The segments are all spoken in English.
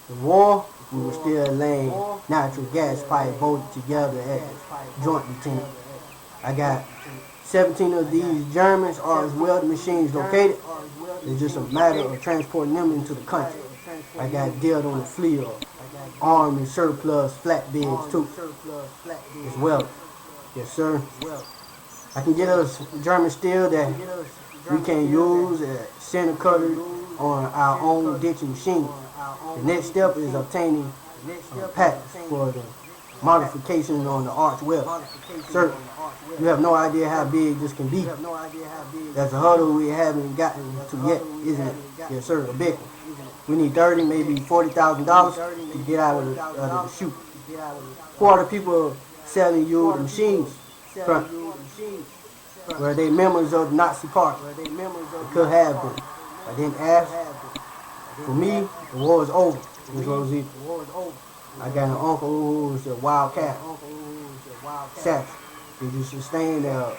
The war, we were still laying natural gas pipe bolted together as joint lieutenant. I got 17 of these Germans are as welding machines located. It's just a matter of transporting them into the country. I got dealt on a fleet of army surplus flatbeds too, as well. Yes, sir. I can get us German steel that we can use as center cutters on our own ditching machine. The next step is obtaining patents for the modifications on the arch weld. Sir, you have no idea how big this can be. That's a hurdle we haven't gotten to yet, isn't it? Yes, sir, a big one. We need 30, maybe $40,000 to get out of the chute. Who are the people selling you the machines? Front. Were they members of the Nazi Party? They could have been. I didn't ask. For me, the war is over, Ms. Rosie. I got an uncle who's a wildcat. Savage. Did you sustain a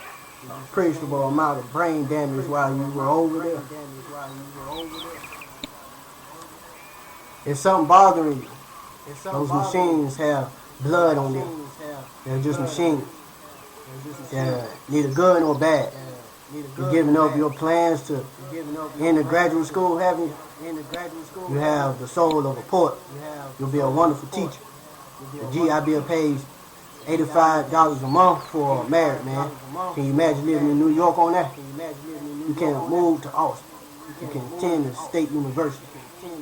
appreciable amount of brain damage while you were over there? Is something bothering you? Those machines have blood on them. They're just machines. They're neither good nor bad. You're giving up your plans to enter graduate school, haven't you? You have the soul of a poet. You'll be a wonderful teacher. The GI Bill pays $85 a month for a married man. Can you imagine living in New York on that? You can move to Austin. You can attend the state university.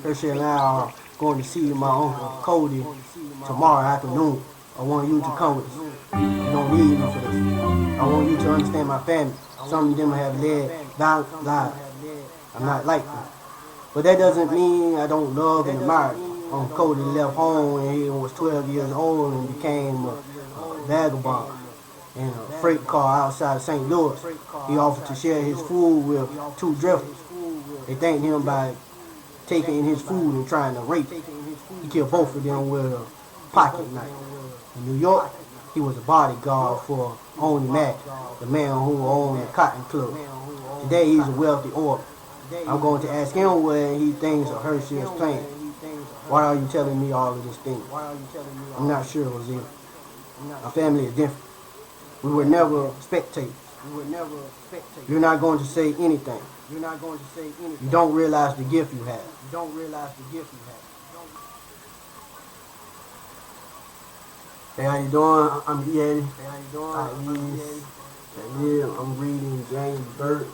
Hershey and I are going to see my uncle Cody tomorrow afternoon. I want you to come with us. You don't need me for this. I want you to understand my family. Some of them have led violent lives. I'm not like them. But that doesn't mean I don't love and admire them. Uncle Cody left home when he was 12 years old and became a vagabond in a freight car outside of St. Louis. He offered to share his food with two drifters. They thanked him by taking his food and trying to rape him. He killed both of them with a pocket knife. In New York, he was a bodyguard for Only Mac, the man who owned the Cotton Club. Today, he's a wealthy orphan. I'm going to ask him where he thinks of Hershey's plan. Why are you telling me all of these things? I'm not sure, Rosie. Our family is different. We were never spectators. You're not going to say anything. You don't realize the gift you have. Hey, how you doing? I'm Yeti. I'm reading James Burt.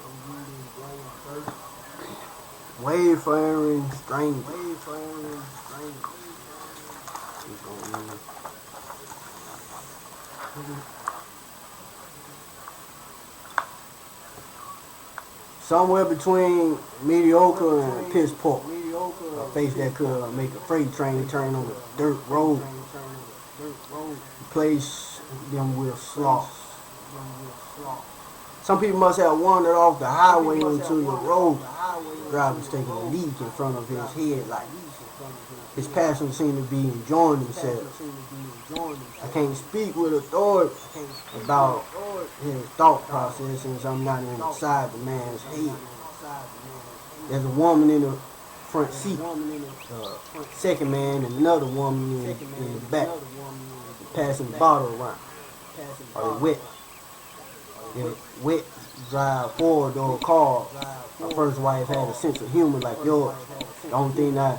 Wayfaring Stranger. Somewhere between mediocre and piss poor. A face that could make a freight train turn on a dirt road. Replace them with sloths. Some people must have wandered off the highway into the road. The driver's taking a leak in front of his headlight. His passengers seem to be enjoying themselves. I can't speak with authority about his thought process since I'm not inside the man's head. There's a woman in the front seat, second man, and another woman in the back, passing the bottle around. Are they wet? In a wet, dry, four-door car. My first wife had a sense of humor like yours. The only thing I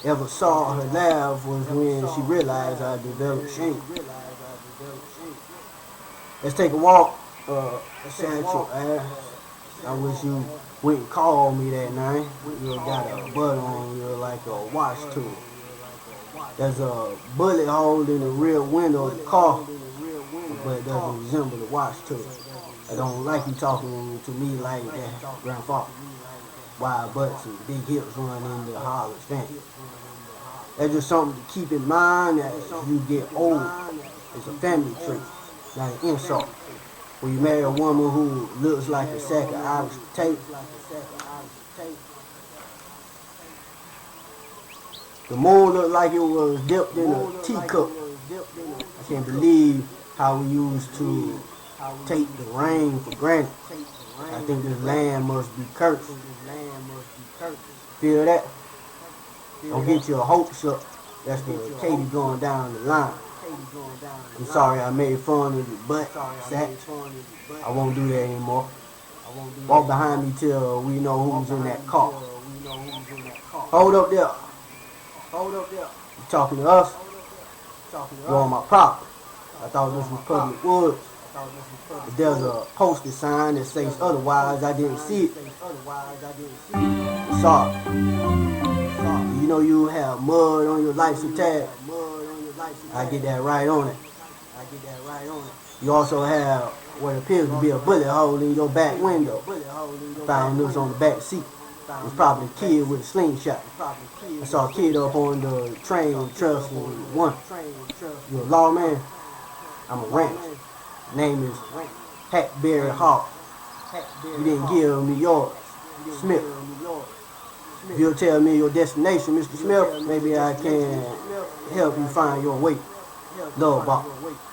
ever saw her laugh was when she realized I developed shame. Let's take a walk, Satchel asked. I wish you wouldn't call me that name. You got a butt on you like a wash tool. There's a bullet hole in the rear window of the car, but it doesn't resemble the wash tool. I don't like you talking to me like that, grandfather. Wide butts and big hips run into Hollis family. That's just something to keep in mind as you get old. It's a family trait, not an insult. When you marry a woman who looks like a sack of Irish tape, the moon looked like it was dipped in a teacup. I can't believe how we used to take the rain for granted. I think this land must be cursed. Feel that? Don't get your hopes up. That's the Katie going down the line. I'm sorry I made fun of your butt, Sack. I won't do that anymore. Walk behind me till we know who's in that car. Hold up there. You talking to us? You're on my property. I thought this was public woods. If there's a posted sign that says otherwise, I didn't see it. Sorry. You know you have mud on your license tag. I get that right on it. You also have what appears to be a bullet hole in your back window. Found this on the back seat. It was probably a kid with a slingshot. I saw a kid up on the train trestle one. You a lawman? I'm a ranch. Name is Hackberry Hawk. You didn't give me yours, Smith. If you'll tell me your destination, Mr. Smith, maybe I can help you find your way. Love Box,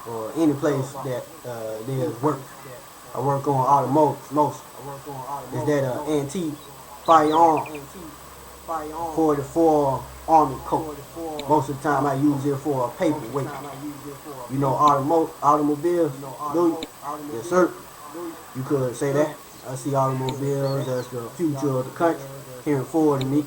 or any place that there's work. I work on automotive most. Is that an antique firearm? 44 Army coat. Most of the time I use it for a paperweight. You know automobiles? Do you? Yes, sir. You could say that. I see automobiles as the future of the country. Here in Ford and me.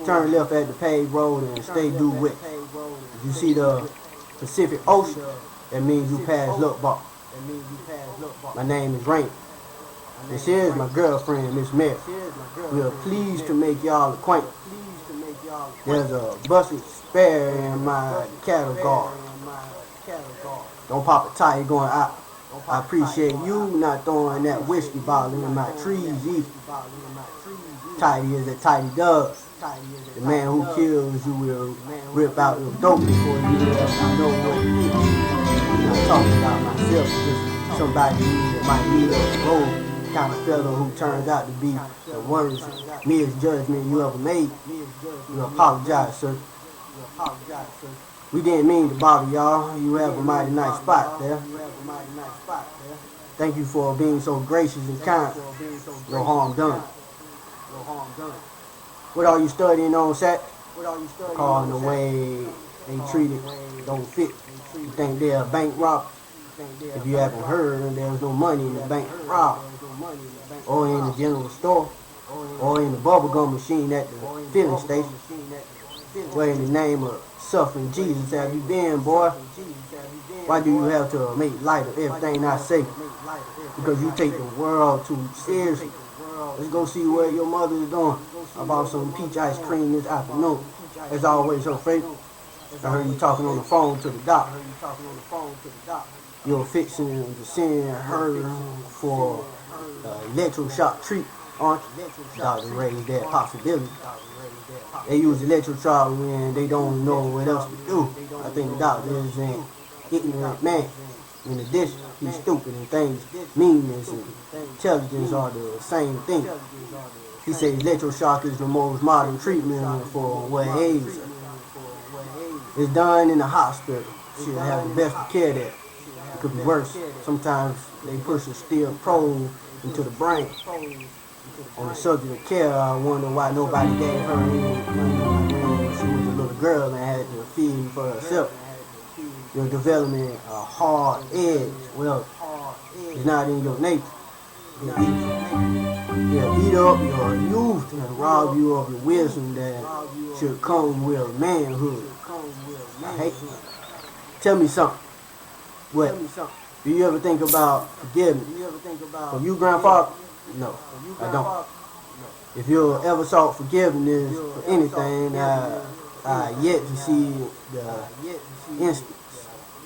Turn left at the paved road and stay due west. If you see the Pacific Ocean, that means you pass Look Box. My name is Rain. This is my girlfriend, Miss Mary. We are pleased to make y'all acquainted. There's a busted spare in my cattle guard. Don't pop a tire going out. I appreciate you not throwing that whiskey bottle in my trees either. Tidy as a tidy does. The man who kills you will rip out your dope before you know what it is. I'm not talking about myself, just somebody that might need a road kind of fellow who turns out to be the worst misjudgment you ever made. We apologize, sir. We didn't mean to bother y'all. You have a mighty nice spot there. Thank you for being so gracious and kind. No harm done. What are you studying on, Sack? Calling the way they treat it don't fit. You think they're a bank robber? If you haven't heard, there's no money in the bank rob, or in the general store, or in the bubblegum machine at the filling station. Where in the name of suffering Jesus have you been, boy? Why do you have to make light of everything I say? Because you take the world too seriously. Let's go see what your mother is doing. I bought some peach ice cream this afternoon. As always, her favorite. I heard you talking on the phone to the doc. You're fixing to send her for electroshock treatment, aren't you? Doctor raised that possibility. They use electroshock when they don't know what else to do. I think the doctor is an ignorant man. In addition, he's stupid and things. Meanness and intelligence are the same thing. He says electroshock is the most modern treatment for what ails her. It's done in the hospital. She'll have the best of care there. It could be worse. Sometimes they push a steel probe into the brain. On the subject of care, I wonder why nobody gave her any money when she was a little girl and had to feed for herself. You're developing a hard edge. Well, it's not in your nature. He'll eat up your youth and rob you of your wisdom that should come with manhood. I hate it. Tell me something. What? Do you ever think about forgiveness? From you, grandfather? No, I don't. If you ever sought forgiveness for anything, I yet to see the instance.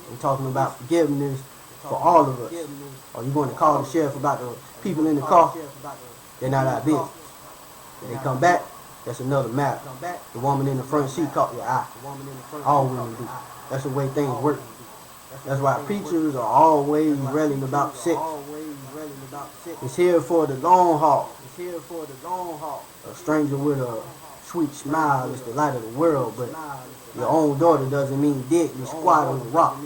I'm talking about forgiveness for all of us. Are you going to call the sheriff about the people in the car? They're not our business. If they come back, that's another matter. The woman in the front seat caught your eye. All women do. That's the way things work. That's why preachers are always railing about sex. It's here for the long haul. A stranger with a sweet smile is the light of the world, but your own daughter doesn't mean dick. You squat on the rock.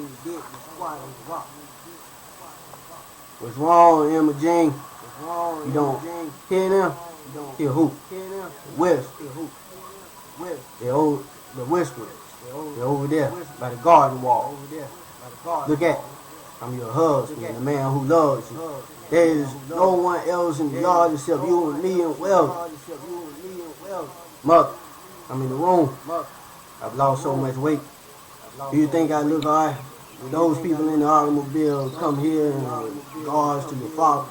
What's wrong, Emma Jean? You don't hear them? Hear who? West. They're over the whisperers. They're over there by the garden wall. Look at it. I'm your husband, the man who loves you. There is no one else in the yard except you and me and Wells. Mother, I'm in the room. I've lost so much weight. Do you think I look alright? Those people in the automobile come here in regards to your father.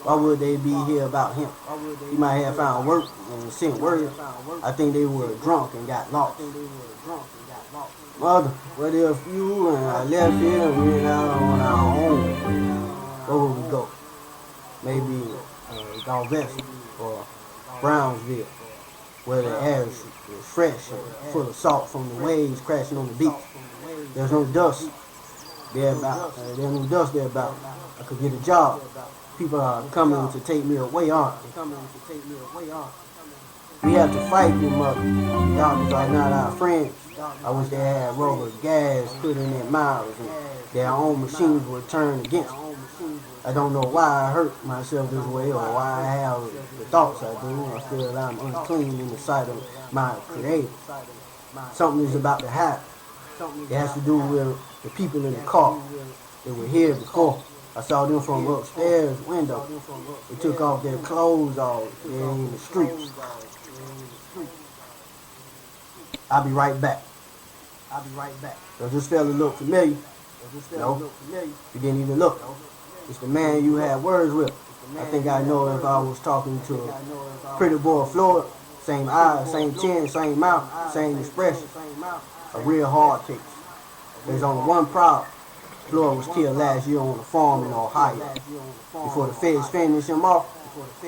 Why would they be here about him? He might have found work and sent word. I think they were drunk and got lost. Mother, what if you and I left here and we went out on our own? Where would we go? Maybe Galveston or Brownsville, where the air is fresh and full of salt from the waves crashing on the beach. There's no dust thereabout. There's no dust thereabout. I could get a job. People are coming to take me away, aren't they? We have to fight you, mother. The doctors are not our friends. I wish they had rubber gas put in their mouths and their own machines were turned against me. I don't know why I hurt myself this way or why I have the thoughts I do. I feel I'm unclean in the sight of my Creator. Something is about to happen. It has to do with the people in the car. They were here before. I saw them from upstairs window. They took off their clothes all there in the streets. I'll be right back. Does this fella look familiar? No. You didn't even look. It's the man you had words with. I think I know if I was talking to a pretty boy Floyd. Same eyes, same chin, same mouth, same expression. A real hard case. There's only one problem. Floyd was killed last year on a farm in Ohio. Before the feds finished him off,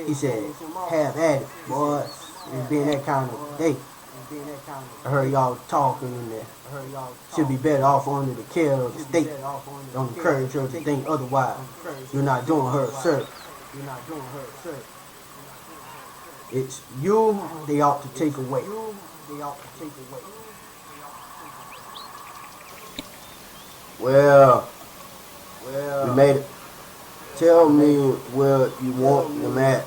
he said, have at it, boys. It's been that kind of day. I heard y'all talking in there. Should be better off under the care of the state. Don't encourage her to think otherwise. You're not doing her a service. It's you they ought to take away. Well, we made it. Tell me where you want them at.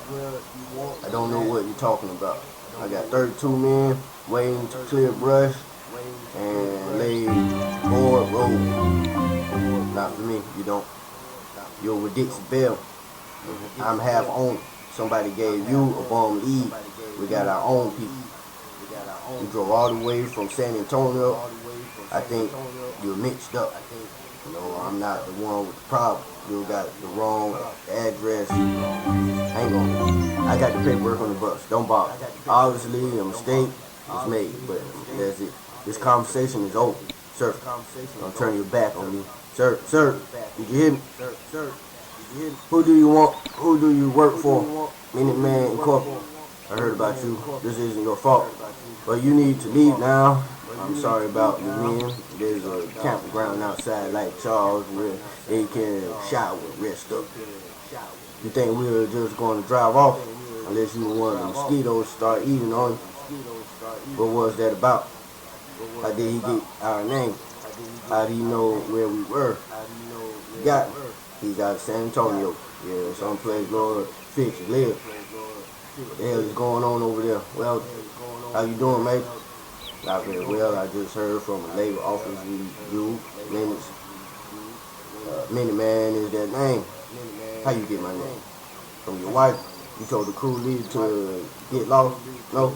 I don't know what you're talking about. I got 32 men waiting to clear brush and lay board road. Not for me, you don't. You're with Dixie Bell. I'm half owner. Somebody gave you a bum lead. We got our own people. We drove all the way from San Antonio. I think you're mixed up. No, I'm not the one with the problem. You got the wrong address. Hang on. I got the paperwork on the bus. Don't bother. Obviously, a mistake was made, but that's it. This conversation is over. Sir, don't turn your back on me. Sir, did you hear me? Who do you want? Who do you work for? Minuteman Incorporated. I heard about you. This isn't your fault. But you need to leave now. I'm sorry about your men. There's a campground outside like Charles where they can shower, rest up. You think we were just going to drive off? Unless you want the mosquitoes to start eating on you. What was that about? How did he get our name? How do you know where we were? You got me. He's out of San Antonio. Yeah, someplace Lord Fitch live. What the hell is going on over there? Well, how you doing, mate? Not very well. I just heard from a labor office you, Minuteman is that name. How you get my name? From your wife? You told the crew leader to get lost? No?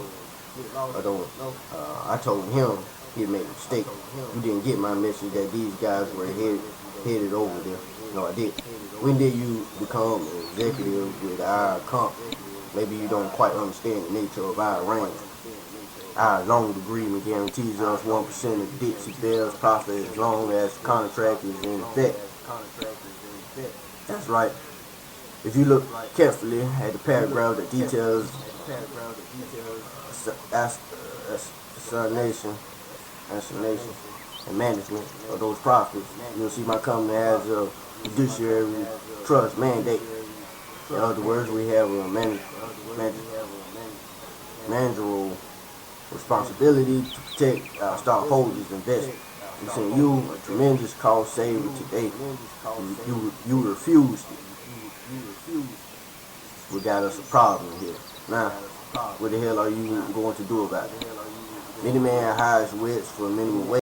I don't. I told him he made a mistake. You didn't get my message that these guys were headed over there. No, I did. When did you become an executive with our company? Maybe you don't quite understand the nature of our arrangement. Our loan agreement guarantees us 1% of Dixie Bell's profit as long as the contract is in effect. That's right. If you look carefully at the paragraph that details assignation and management of those profits, you'll see my company has a fiduciary trust mandate. In other words, we have a managerial responsibility to protect our stockholders' investment. We sent you a tremendous cost saver today. You refused it. We got us a problem here. Now, what the hell are you going to do about it? Many man hires wits for minimum wage.